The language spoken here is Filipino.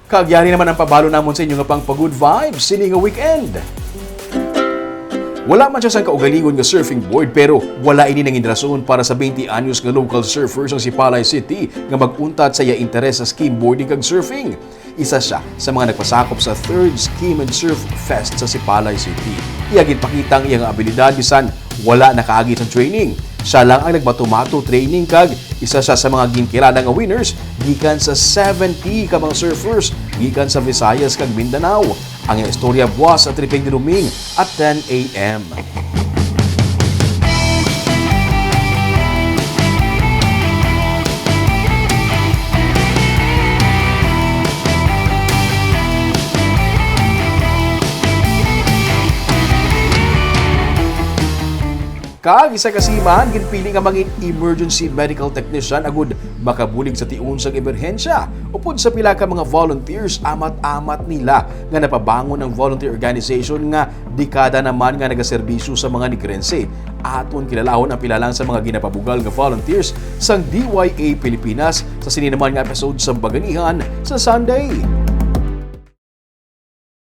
Kagyari naman ang pabalo namon sa inyo nga pang pag-good vibes sini nga weekend. Wala man siya sang kaugalingon nga surfing board pero wala ini nangin rason para sa 20 anyos nga local surfers ang Sipalay City nga mag-untat sa iya interes sa skimboarding kag surfing. Isa siya sa mga nagpasakop sa 3rd Skim and Surf Fest sa Sipalay City. Iyagin pakita ang iyang abilidad bisan wala nakaagi sa training. Siya lang ang nagbato-mato training kag isa siya sa mga ginkilala nga winners gikan sa 70 ka mga surfers gikan sa Visayas kag Mindanao. Ang iyang istorya buwas sa triping dinuming at 10 a.m. Kag isa kasiman ginpili nga mangin emergency medical technician agud makabulig sa tiun sa emerhensya. Upod sa pila ka mga volunteers amat-amat nila nga napabangon ang volunteer organization nga dekada naman nga nagaserbisyo sa mga nigrense. Aton kilalahon ang pila lang sa mga ginapabugal nga volunteers sang DYA Pilipinas sa sini naman nga episode sa Baganihan sa Sunday.